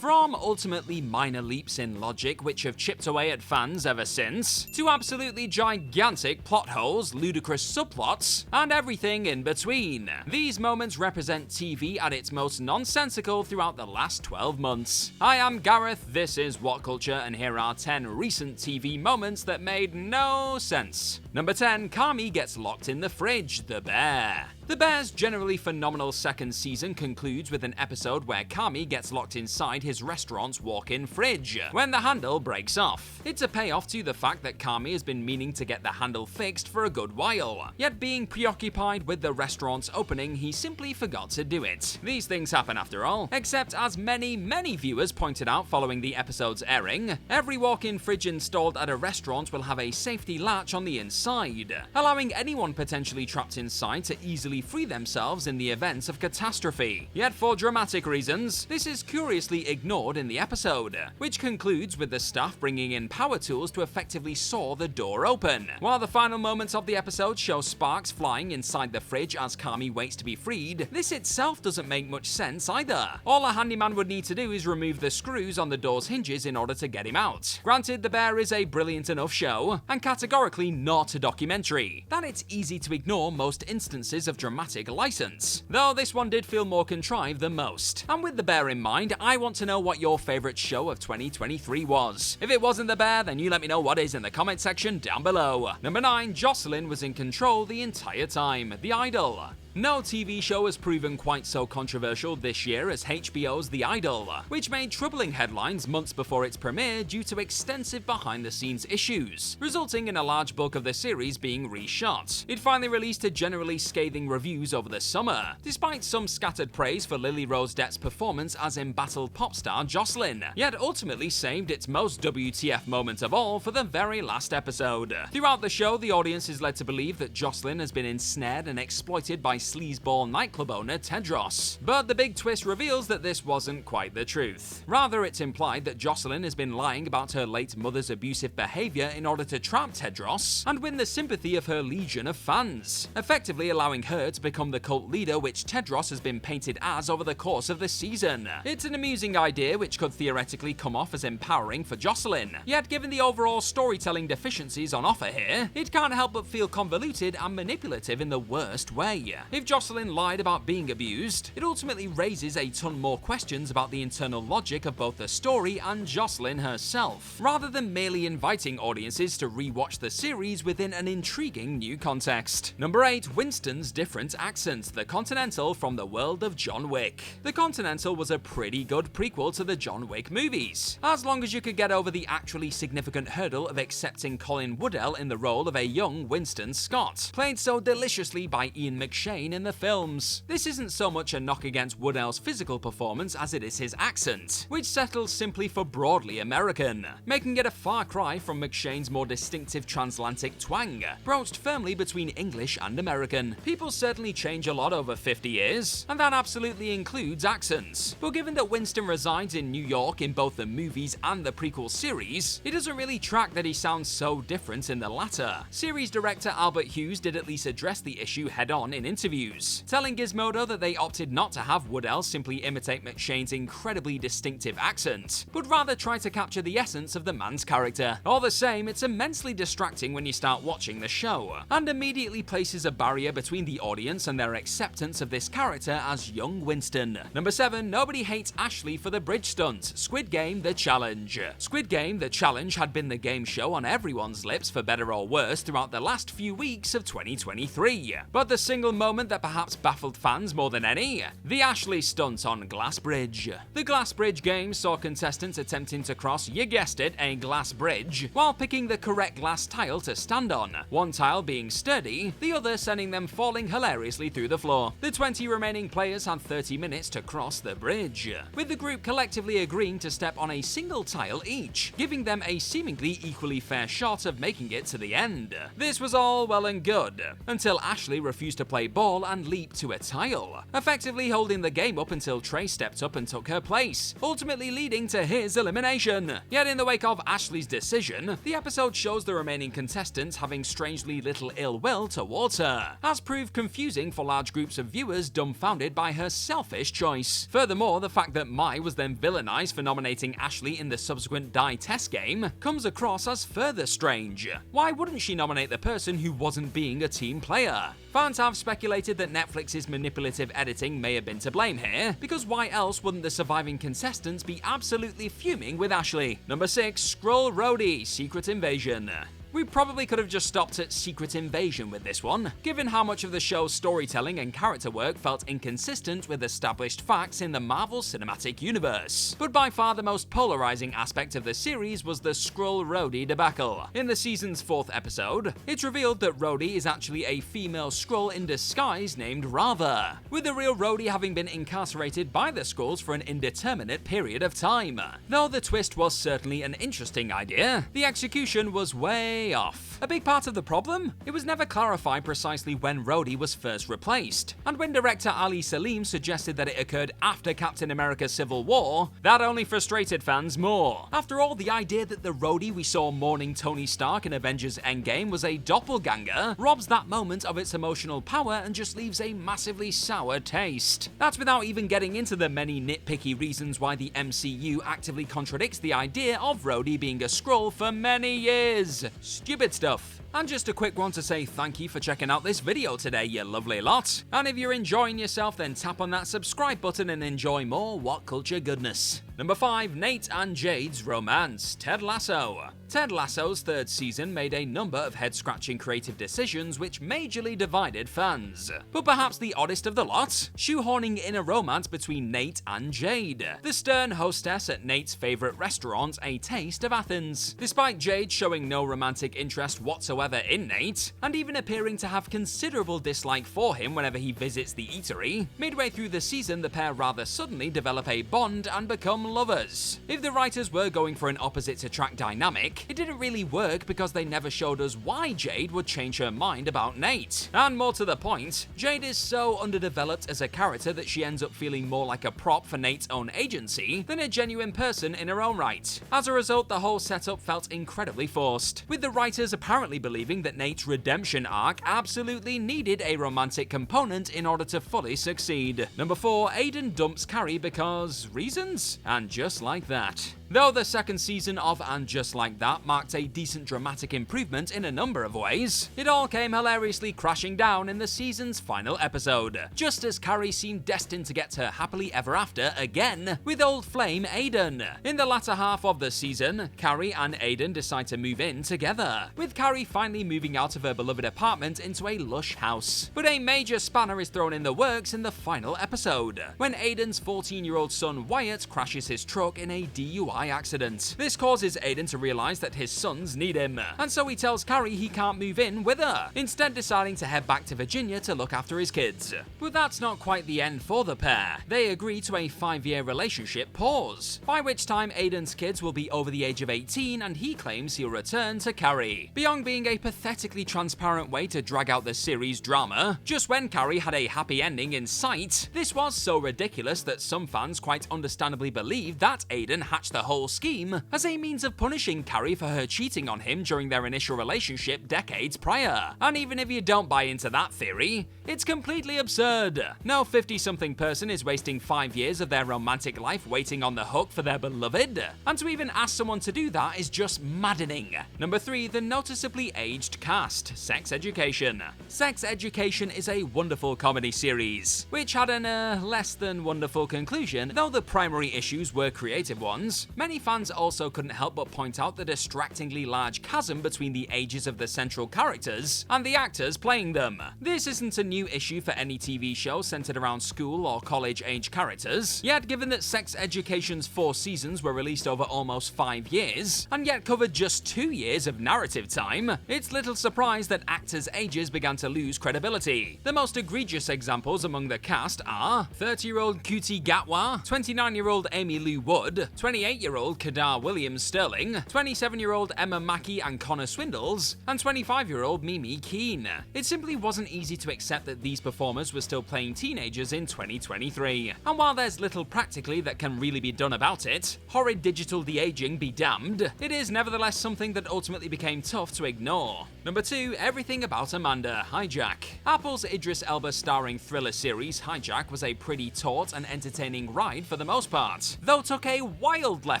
From ultimately minor leaps in logic which have chipped away at fans ever since, to absolutely gigantic plot holes, ludicrous subplots, and everything in between. These moments represent TV at its most nonsensical throughout the last 12 months. Hi, I'm Gareth, this is What Culture, and here are 10 recent TV moments that made no sense. Number 10, Carrie gets locked in the fridge, the bear. The Bear's generally phenomenal second season concludes with an episode where Carrie gets locked inside his restaurant's walk-in fridge when the handle breaks off. It's a payoff to the fact that Carrie has been meaning to get the handle fixed for a good while, yet being preoccupied with the restaurant's opening, he simply forgot to do it. These things happen after all, except as many viewers pointed out following the episode's airing, every walk-in fridge installed at a restaurant will have a safety latch on the inside, allowing anyone potentially trapped inside to easily free themselves in the event of catastrophe. Yet for dramatic reasons, this is curiously ignored in the episode, which concludes with the staff bringing in power tools to effectively saw the door open. While the final moments of the episode show sparks flying inside the fridge as Carrie waits to be freed, this itself doesn't make much sense either. All a handyman would need to do is remove the screws on the door's hinges in order to get him out. Granted, The Bear is a brilliant enough show, and categorically not a documentary, that it's easy to ignore most instances of dramatic license, though this one did feel more contrived than most. And with The Bear in mind, I want to know what your favourite show of 2023 was. If it wasn't The Bear, then you let me know what is in the comment section down below. Number 9, Joselyn was in control the entire time, The Idol. No TV show has proven quite so controversial this year as HBO's The Idol, which made troubling headlines months before its premiere due to extensive behind-the-scenes issues, resulting in a large bulk of the series being reshot. It finally released to generally scathing reviews over the summer, despite some scattered praise for Lily Rose Depp's performance as embattled pop star Joselyn, yet ultimately saved its most WTF moment of all for the very last episode. Throughout the show, the audience is led to believe that Joselyn has been ensnared and exploited by sleazeball nightclub owner Tedros. But the big twist reveals that this wasn't quite the truth. Rather, it's implied that Joselyn has been lying about her late mother's abusive behavior in order to trap Tedros and win the sympathy of her legion of fans, effectively allowing her to become the cult leader which Tedros has been painted as over the course of the season. It's an amusing idea which could theoretically come off as empowering for Joselyn, yet given the overall storytelling deficiencies on offer here, it can't help but feel convoluted and manipulative in the worst way. If Joselyn lied about being abused, it ultimately raises a ton more questions about the internal logic of both the story and Joselyn herself, rather than merely inviting audiences to rewatch the series within an intriguing new context. Number 8, Winstons' different accent, the Continental from the world of John Wick. The Continental was a pretty good prequel to the John Wick movies, as long as you could get over the actually significant hurdle of accepting Colin Woodell in the role of a young Winston Scott, played so deliciously by Ian McShane in the films. This isn't so much a knock against Woodell's physical performance as it is his accent, which settles simply for broadly American, making it a far cry from McShane's more distinctive transatlantic twang, broached firmly between English and American. People certainly change a lot over 50 years, and that absolutely includes accents, but given that Winston resides in New York in both the movies and the prequel series, it doesn't really track that he sounds so different in the latter. Series director Albert Hughes did at least address the issue head-on in interviews, telling Gizmodo that they opted not to have Woodell simply imitate McShane's incredibly distinctive accent, but rather try to capture the essence of the man's character. All the same, it's immensely distracting when you start watching the show, and immediately places a barrier between the audience and their acceptance of this character as young Winston. Number 7, nobody hates Ashley for the bridge stunt, Squid Game The Challenge. Squid Game The Challenge had been the game show on everyone's lips for better or worse throughout the last few weeks of 2023, but the single moment that perhaps baffled fans more than any, the Ashley stunt on Glass Bridge. The Glass Bridge game saw contestants attempting to cross, you guessed it, a glass bridge, while picking the correct glass tile to stand on, one tile being sturdy, the other sending them falling hilariously through the floor. The 20 remaining players had 30 minutes to cross the bridge, with the group collectively agreeing to step on a single tile each, giving them a seemingly equally fair shot of making it to the end. This was all well and good, until Ashley refused to play ball ball and leap to a tile, effectively holding the game up until Trey stepped up and took her place, ultimately leading to his elimination. Yet in the wake of Ashley's decision, the episode shows the remaining contestants having strangely little ill will towards her, as proved confusing for large groups of viewers dumbfounded by her selfish choice. Furthermore, the fact that Mai was then villainized for nominating Ashley in the subsequent die test game comes across as further strange. Why wouldn't she nominate the person who wasn't being a team player? Fans have speculated that Netflix's manipulative editing may have been to blame here, because why else wouldn't the surviving contestants be absolutely fuming with Ashley? Number 6, Scrollrae, Secret Invasion. We probably could have just stopped at Secret Invasion with this one, given how much of the show's storytelling and character work felt inconsistent with established facts in the Marvel Cinematic Universe. But by far the most polarizing aspect of the series was the Scrollrae debacle. In the season's 4th episode, it's revealed that Rhodey is actually a female Skrull in disguise named Rava, with the real Rhodey having been incarcerated by the Skrulls for an indeterminate period of time. Though the twist was certainly an interesting idea, the execution was way off. A big part of the problem? It was never clarified precisely when Rhodey was first replaced, and when director Ali Salim suggested that it occurred after Captain America Civil War, that only frustrated fans more. After all, the idea that the Rhodey we saw mourning Tony Stark in Avengers Endgame was a doppelganger robs that moment of its emotional power and just leaves a massively sour taste. That's without even getting into the many nitpicky reasons why the MCU actively contradicts the idea of Rhodey being a Skrull for many years. Stupid stuff. And just a quick one to say thank you for checking out this video today, you lovely lot. And if you're enjoying yourself, then tap on that subscribe button and enjoy more What Culture goodness. Number 5, Nate and Jade's romance, Ted Lasso. Ted Lasso's 3rd season made a number of head-scratching creative decisions which majorly divided fans. But perhaps the oddest of the lot? Shoehorning in a romance between Nate and Jade, the stern hostess at Nate's favourite restaurant, A Taste of Athens. Despite Jade showing no romantic interest whatsoever in Nate, and even appearing to have considerable dislike for him whenever he visits the eatery, midway through the season the pair rather suddenly develop a bond and become lovers. If the writers were going for an opposite-attract dynamic, it didn't really work because they never showed us why Jade would change her mind about Nate. And more to the point, Jade is so underdeveloped as a character that she ends up feeling more like a prop for Nate's own agency than a genuine person in her own right. As a result, the whole setup felt incredibly forced, with the writers apparently believing that Nate's redemption arc absolutely needed a romantic component in order to fully succeed. Number 4, Aiden dumps Carrie because reasons? And just like that. Though the 2nd season of And Just Like That marked a decent dramatic improvement in a number of ways, it all came hilariously crashing down in the season's final episode, just as Carrie seemed destined to get her happily ever after again with old flame Aiden. In the latter half of the season, Carrie and Aiden decide to move in together, with Carrie finally moving out of her beloved apartment into a lush house. But a major spanner is thrown in the works in the final episode, when Aiden's 14-year-old son Wyatt crashes his truck in a DUI accident. This causes Aiden to realize that his sons need him, and so he tells Carrie he can't move in with her, instead deciding to head back to Virginia to look after his kids. But that's not quite the end for the pair. They agree to a 5-year relationship pause, by which time Aiden's kids will be over the age of 18 and he claims he'll return to Carrie. Beyond being a pathetically transparent way to drag out the series drama, just when Carrie had a happy ending in sight, this was so ridiculous that some fans quite understandably believe that Aiden hatched the whole scheme as a means of punishing Carrie for her cheating on him during their initial relationship decades prior. And even if you don't buy into that theory, it's completely absurd. No 50-something person is wasting 5 years of their romantic life waiting on the hook for their beloved, and to even ask someone to do that is just maddening. Number 3, the noticeably aged cast, Sex Education. Sex Education is a wonderful comedy series, which had an less than wonderful conclusion, though the primary issues were creative ones. Many fans also couldn't help but point out the distractingly large chasm between the ages of the central characters and the actors playing them. This isn't a new issue for any TV show centered around school or college-age characters, yet given that Sex Education's 4 seasons were released over almost 5 years, and yet covered just 2 years of narrative time, it's little surprise that actors' ages began to lose credibility. The most egregious examples among the cast are 30-year-old Kuti Gatwa, 29-year-old Amy Lou Wood, 28-year-old 28-year-old Kadar Williams Sterling, 27-year-old Emma Mackey and Connor Swindles, and 25-year-old Mimi Keane. It simply wasn't easy to accept that these performers were still playing teenagers in 2023. And while there's little practically that can really be done about it, horrid digital de-aging be damned, it is nevertheless something that ultimately became tough to ignore. Number 2, everything about Amanda Hijack. Apple's Idris Elba starring thriller series Hijack was a pretty taut and entertaining ride for the most part, though took a wild left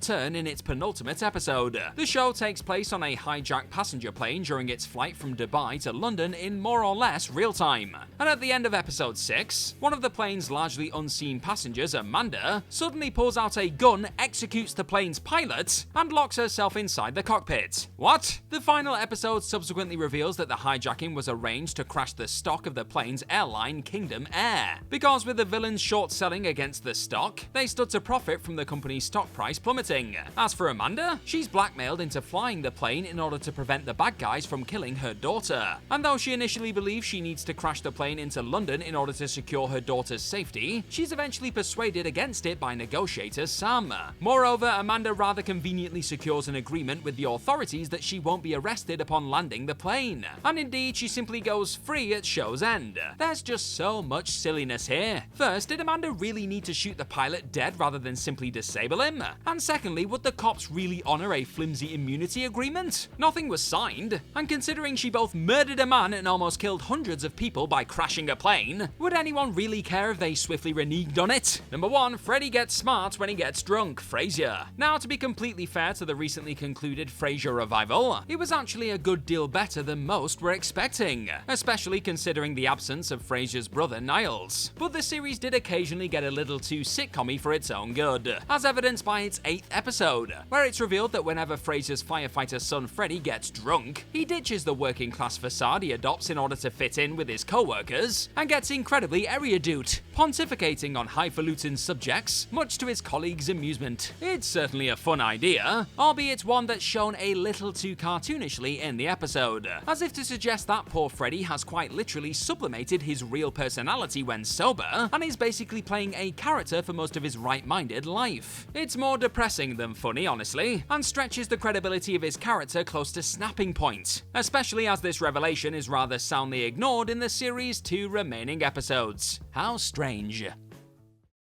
turn in its penultimate episode. The show takes place on a hijacked passenger plane during its flight from Dubai to London in more or less real time. And at the end of episode 6, one of the plane's largely unseen passengers, Amanda, suddenly pulls out a gun, executes the plane's pilot, and locks herself inside the cockpit. What? The final episode subsequently reveals that the hijacking was arranged to crash the stock of the plane's airline, Kingdom Air. Because with the villains short selling against the stock, they stood to profit from the company's stock price plummeting. As for Amanda, she's blackmailed into flying the plane in order to prevent the bad guys from killing her daughter. And though she initially believes she needs to crash the plane into London in order to secure her daughter's safety, she's eventually persuaded against it by negotiator Sam. Moreover, Amanda rather conveniently secures an agreement with the authorities that she won't be arrested upon landing the plane. And indeed, she simply goes free at show's end. There's just so much silliness here. First, did Amanda really need to shoot the pilot dead rather than simply disable him? And secondly, would the cops really honor a flimsy immunity agreement? Nothing was signed. And considering she both murdered a man and almost killed hundreds of people by crashing a plane, would anyone really care if they swiftly reneged on it? Number 1, Freddy gets smart when he gets drunk, Frasier. Now, to be completely fair to the recently concluded Frasier revival, it was actually a good deal better than most were expecting, especially considering the absence of Frasier's brother Niles. But the series did occasionally get a little too sitcom-y for its own good, as evidenced by its 8th episode, where it's revealed that whenever Frasier's firefighter son Freddy gets drunk, he ditches the working class facade he adopts in order to fit in with his co-workers, and gets incredibly erudite, pontificating on highfalutin subjects, much to his colleagues' amusement. It's certainly a fun idea, albeit one that's shown a little too cartoonishly in the episode, as if to suggest that poor Freddy has quite literally sublimated his real personality when sober, and is basically playing a character for most of his right-minded life. It's more depressing than funny, honestly, and stretches the credibility of his character close to snapping point, especially as this revelation is rather soundly ignored in the series' 2 remaining episodes. How strange.